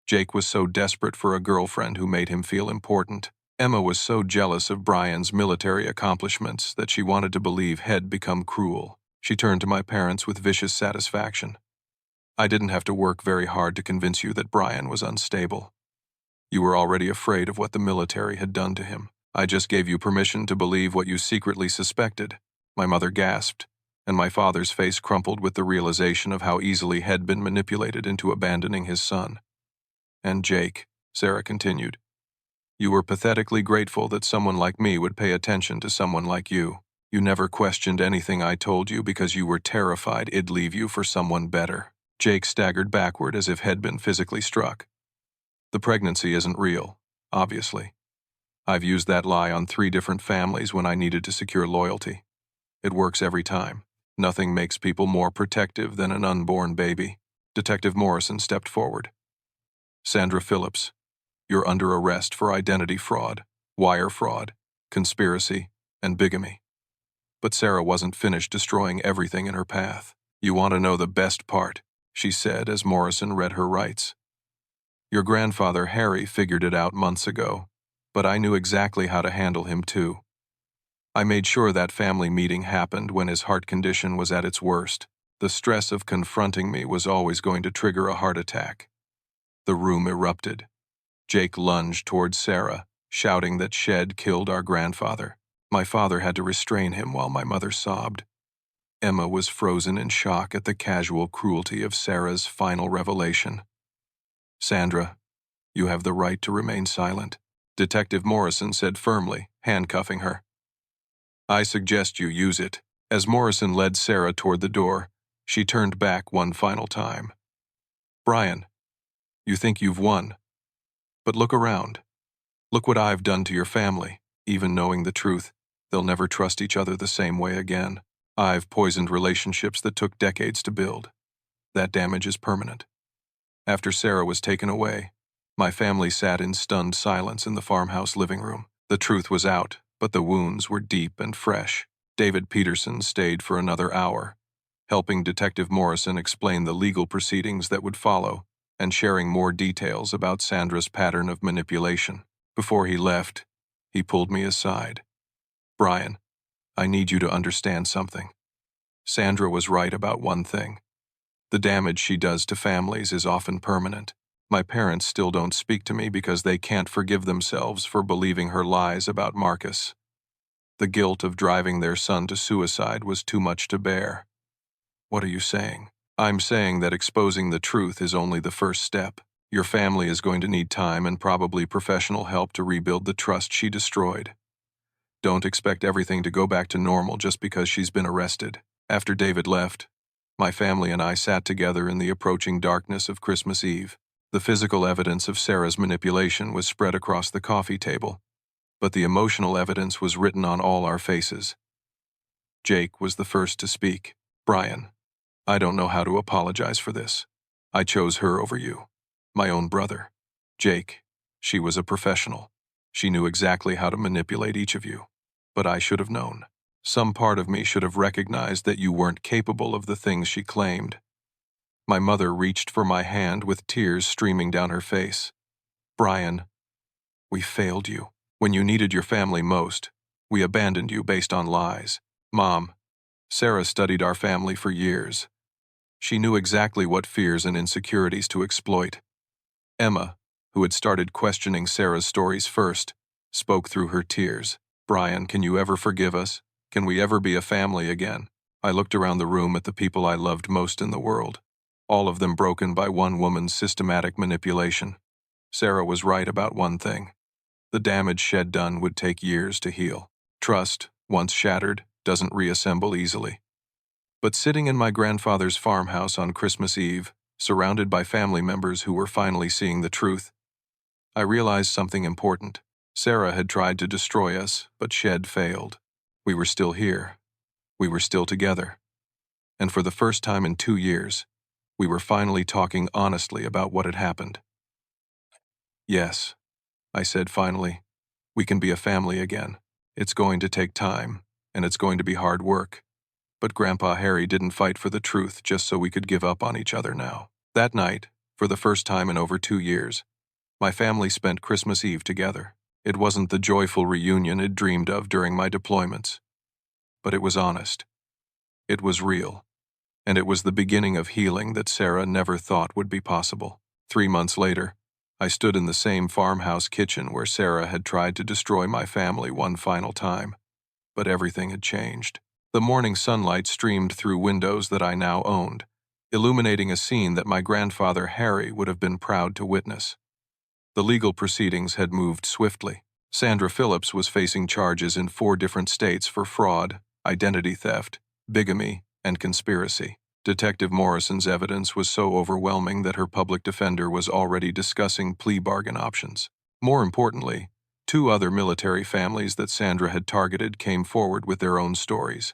Jake was so desperate for a girlfriend who made him feel important. Emma was so jealous of Brian's military accomplishments that she wanted to believe he'd become cruel. She turned to my parents with vicious satisfaction. "I didn't have to work very hard to convince you that Brian was unstable. You were already afraid of what the military had done to him. I just gave you permission to believe what you secretly suspected." My mother gasped, and my father's face crumpled with the realization of how easily he'd been manipulated into abandoning his son. "And Jake," Sarah continued, "you were pathetically grateful that someone like me would pay attention to someone like you. You never questioned anything I told you because you were terrified it'd leave you for someone better." Jake staggered backward as if he'd been physically struck. "The pregnancy isn't real, obviously. I've used that lie on 3 different families when I needed to secure loyalty. It works every time. Nothing makes people more protective than an unborn baby." Detective Morrison stepped forward. "Sandra Phillips, you're under arrest for identity fraud, wire fraud, conspiracy, and bigamy." But Sarah wasn't finished destroying everything in her path. "You want to know the best part," she said as Morrison read her rights. "Your grandfather Harry figured it out months ago, but I knew exactly how to handle him too. I made sure that family meeting happened when his heart condition was at its worst. The stress of confronting me was always going to trigger a heart attack." The room erupted. Jake lunged towards Sarah, shouting that Shed killed our grandfather. My father had to restrain him while my mother sobbed. Emma was frozen in shock at the casual cruelty of Sarah's final revelation. "Sandra, you have the right to remain silent," Detective Morrison said firmly, handcuffing her. "I suggest you use it." As Morrison led Sarah toward the door, she turned back one final time. "Brian, you think you've won. But look around. Look what I've done to your family. Even knowing the truth, they'll never trust each other the same way again. I've poisoned relationships that took decades to build. That damage is permanent." After Sarah was taken away, my family sat in stunned silence in the farmhouse living room. The truth was out, but the wounds were deep and fresh. David Peterson stayed for another hour, helping Detective Morrison explain the legal proceedings that would follow and sharing more details about Sandra's pattern of manipulation. Before he left, He pulled me aside. "Brian, I need you to understand something. Sandra was right about one thing. The damage she does to families is often permanent. My parents still don't speak to me because they can't forgive themselves for believing her lies about Marcus. The guilt of driving their son to suicide was too much to bear." "What are you saying?" "I'm saying that exposing the truth is only the first step. Your family is going to need time and probably professional help to rebuild the trust she destroyed. Don't expect everything to go back to normal just because she's been arrested." After David left, my family and I sat together in the approaching darkness of Christmas Eve. The physical evidence of Sarah's manipulation was spread across the coffee table, but the emotional evidence was written on all our faces. Jake was the first to speak. "Brian, I don't know how to apologize for this. I chose her over you. My own brother. Jake, she was a professional. She knew exactly how to manipulate each of you. But I should have known. Some part of me should have recognized that you weren't capable of the things she claimed." My mother reached for my hand with tears streaming down her face. "Brian, we failed you. When you needed your family most, we abandoned you based on lies. Mom, Sarah studied our family for years. She knew exactly what fears and insecurities to exploit." Emma, who had started questioning Sarah's stories first, spoke through her tears. "Brian, can you ever forgive us? Can we ever be a family again?" I looked around the room at the people I loved most in the world, all of them broken by one woman's systematic manipulation. Sarah was right about one thing. The damage Shed done would take years to heal. Trust, once shattered, doesn't reassemble easily. But sitting in my grandfather's farmhouse on Christmas Eve, surrounded by family members who were finally seeing the truth, I realized something important. Sarah had tried to destroy us, but Shed failed. We were still here. We were still together. And for the first time in 2 years, we were finally talking honestly about what had happened. "Yes," I said finally, "we can be a family again. It's going to take time, and it's going to be hard work. But Grandpa Harry didn't fight for the truth just so we could give up on each other now." That night, for the first time in over 2 years, my family spent Christmas Eve together. It wasn't the joyful reunion I'd dreamed of during my deployments. But it was honest. It was real. And it was the beginning of healing that Sarah never thought would be possible. 3 months later, I stood in the same farmhouse kitchen where Sarah had tried to destroy my family one final time. But everything had changed. The morning sunlight streamed through windows that I now owned, illuminating a scene that my grandfather Harry would have been proud to witness. The legal proceedings had moved swiftly. Sandra Phillips was facing charges in 4 different states for fraud, identity theft, bigamy, and conspiracy. Detective Morrison's evidence was so overwhelming that her public defender was already discussing plea bargain options. More importantly, 2 other military families that Sandra had targeted came forward with their own stories,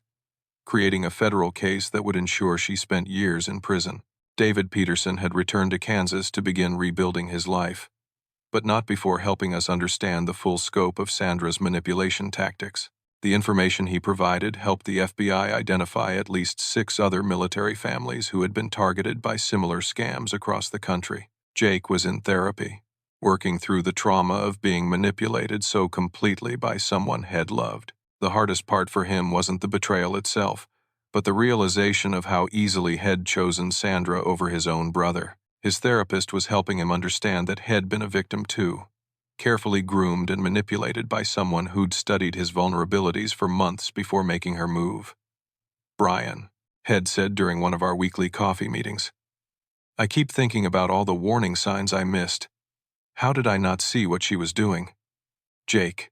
creating a federal case that would ensure she spent years in prison. David Peterson had returned to Kansas to begin rebuilding his life, but not before helping us understand the full scope of Sandra's manipulation tactics. The information he provided helped the FBI identify at least 6 other military families who had been targeted by similar scams across the country. Jake was in therapy, working through the trauma of being manipulated so completely by someone Head loved. The hardest part for him wasn't the betrayal itself, but the realization of how easily Head chosen Sandra over his own brother. His therapist was helping him understand that Head been a victim too, carefully groomed and manipulated by someone who'd studied his vulnerabilities for months before making her move. "Brian," Head said during one of our weekly coffee meetings, "I keep thinking about all the warning signs I missed. How did I not see what she was doing? Jake,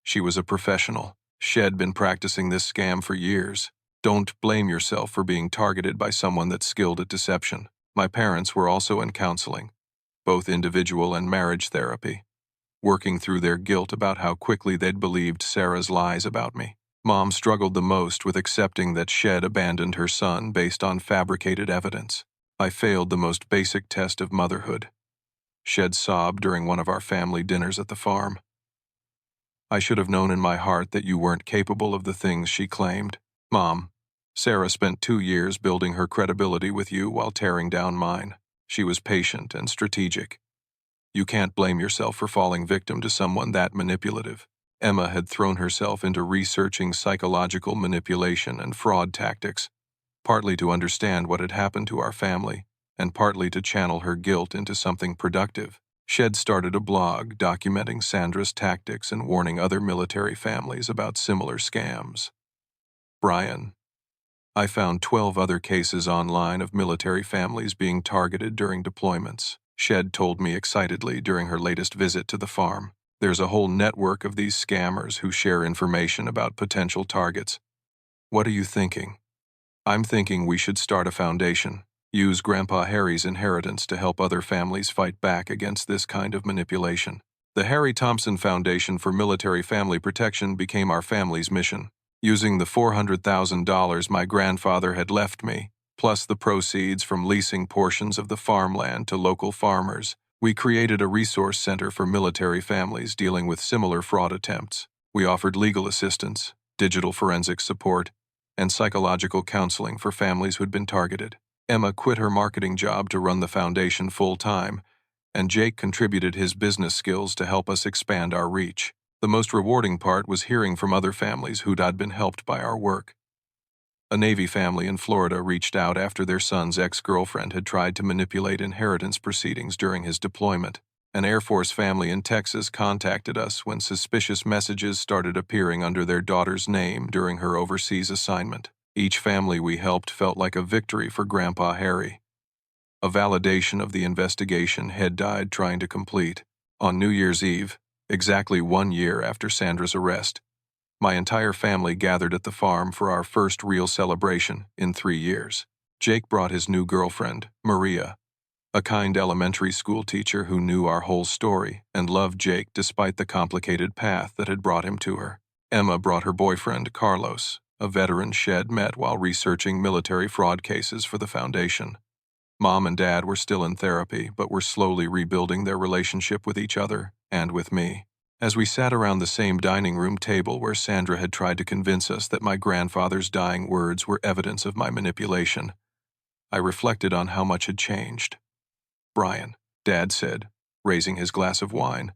she was a professional. She'd been practicing this scam for years. Don't blame yourself for being targeted by someone that's skilled at deception." My parents were also in counseling, both individual and marriage therapy, working through their guilt about how quickly they'd believed Sarah's lies about me. Mom struggled the most with accepting that Shed abandoned her son based on fabricated evidence. I failed the most basic test of motherhood. Shed sobbed during one of our family dinners at the farm. "I should have known in my heart that you weren't capable of the things she claimed. Mom, Sarah spent 2 years building her credibility with you while tearing down mine. She was patient and strategic. You can't blame yourself for falling victim to someone that manipulative." Emma had thrown herself into researching psychological manipulation and fraud tactics, partly to understand what had happened to our family, and partly to channel her guilt into something productive. Shed started a blog documenting Sandra's tactics and warning other military families about similar scams. Brian. I found 12 other cases online of military families being targeted during deployments, Shed told me excitedly during her latest visit to the farm. There's a whole network of these scammers who share information about potential targets. What are you thinking? I'm thinking we should start a foundation. Use Grandpa Harry's inheritance to help other families fight back against this kind of manipulation. The Harry Thompson Foundation for Military Family Protection became our family's mission. Using the $400,000 my grandfather had left me, plus the proceeds from leasing portions of the farmland to local farmers, we created a resource center for military families dealing with similar fraud attempts. We offered legal assistance, digital forensic support, and psychological counseling for families who'd been targeted. Emma quit her marketing job to run the foundation full-time, and Jake contributed his business skills to help us expand our reach. The most rewarding part was hearing from other families who'd been helped by our work. A Navy family in Florida reached out after their son's ex-girlfriend had tried to manipulate inheritance proceedings during his deployment. An Air Force family in Texas contacted us when suspicious messages started appearing under their daughter's name during her overseas assignment. Each family we helped felt like a victory for Grandpa Harry, a validation of the investigation Head died trying to complete. On New Year's Eve, exactly 1 year after Sandra's arrest, my entire family gathered at the farm for our first real celebration in 3 years. Jake brought his new girlfriend, Maria, a kind elementary school teacher who knew our whole story and loved Jake despite the complicated path that had brought him to her. Emma brought her boyfriend, Carlos, a veteran Shed met while researching military fraud cases for the foundation. Mom and Dad were still in therapy, but were slowly rebuilding their relationship with each other and with me. As we sat around the same dining room table where Sandra had tried to convince us that my grandfather's dying words were evidence of my manipulation, I reflected on how much had changed. Brian, Dad said, raising his glass of wine,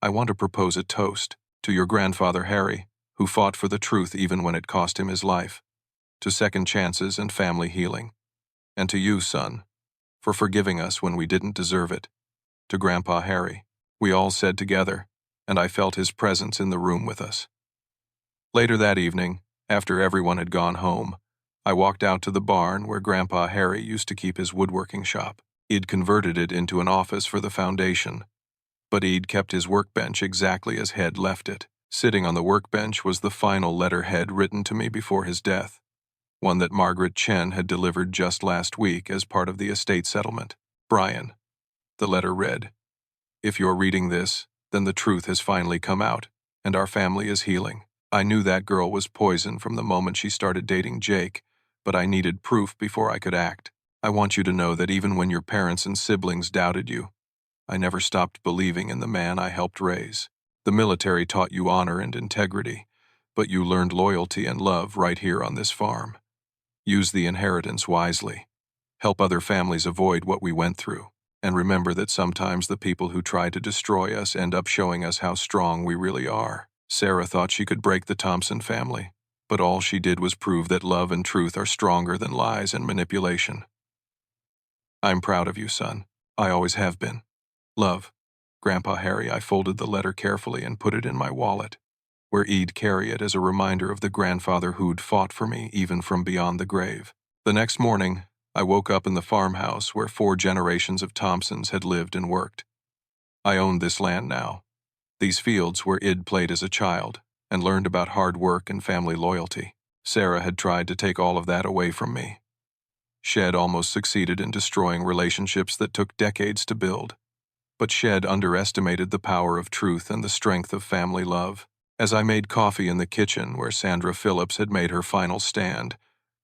I want to propose a toast to your grandfather Harry, who fought for the truth even when it cost him his life, to second chances and family healing, and to you, son, for forgiving us when we didn't deserve it. To Grandpa Harry, we all said together, and I felt his presence in the room with us. Later that evening, after everyone had gone home, I walked out to the barn where Grandpa Harry used to keep his woodworking shop. He'd converted it into an office for the foundation, but he'd kept his workbench exactly as Head left it. Sitting on the workbench was the final letter Head written to me before his death, one that Margaret Chen had delivered just last week as part of the estate settlement. Brian, the letter read, if you're reading this, then the truth has finally come out, and our family is healing. I knew that girl was poison from the moment she started dating Jake, but I needed proof before I could act. I want you to know that even when your parents and siblings doubted you, I never stopped believing in the man I helped raise. The military taught you honor and integrity, but you learned loyalty and love right here on this farm. Use the inheritance wisely. Help other families avoid what we went through. And remember that sometimes the people who try to destroy us end up showing us how strong we really are. Sarah thought she could break the Thompson family, but all she did was prove that love and truth are stronger than lies and manipulation. I'm proud of you, son. I always have been. Love, Grandpa Harry. I folded the letter carefully and put it in my wallet, where I'd carry it as a reminder of the grandfather who'd fought for me even from beyond the grave. The next morning, I woke up in the farmhouse where 4 generations of Thompsons had lived and worked. I owned this land now, these fields where Id played as a child, and learned about hard work and family loyalty. Sarah had tried to take all of that away from me. Shed almost succeeded in destroying relationships that took decades to build. But Shed underestimated the power of truth and the strength of family love. As I made coffee in the kitchen where Sandra Phillips had made her final stand,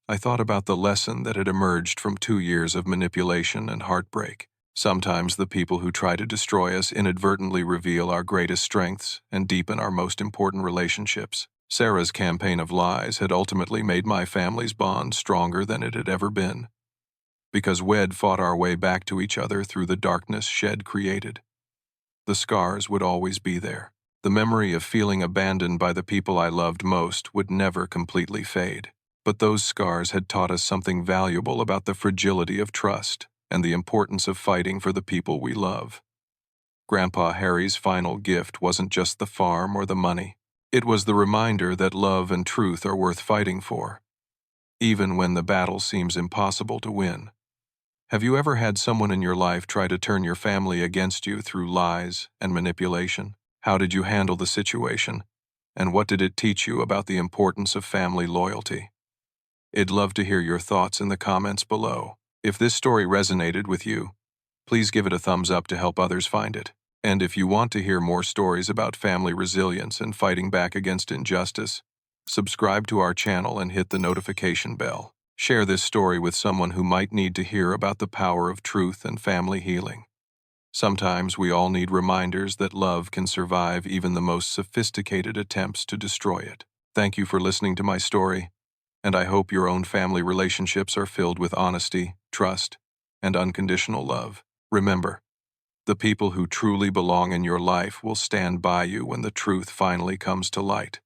I thought about the lesson that had emerged from 2 years of manipulation and heartbreak. Sometimes the people who try to destroy us inadvertently reveal our greatest strengths and deepen our most important relationships. Sarah's campaign of lies had ultimately made my family's bond stronger than it had ever been, because we'd fought our way back to each other through the darkness Shed created. The scars would always be there, The memory of feeling abandoned by the people I loved most would never completely fade. But those scars had taught us something valuable about the fragility of trust and the importance of fighting for the people we love. Grandpa Harry's final gift wasn't just the farm or the money. It was the reminder that love and truth are worth fighting for, even when the battle seems impossible to win. Have you ever had someone in your life try to turn your family against you through lies and manipulation? How did you handle the situation? And what did it teach you about the importance of family loyalty? I'd love to hear your thoughts in the comments below. If this story resonated with you, please give it a thumbs up to help others find it. And if you want to hear more stories about family resilience and fighting back against injustice, subscribe to our channel and hit the notification bell. Share this story with someone who might need to hear about the power of truth and family healing. Sometimes we all need reminders that love can survive even the most sophisticated attempts to destroy it. Thank you for listening to my story, and I hope your own family relationships are filled with honesty, trust, and unconditional love. Remember, the people who truly belong in your life will stand by you when the truth finally comes to light.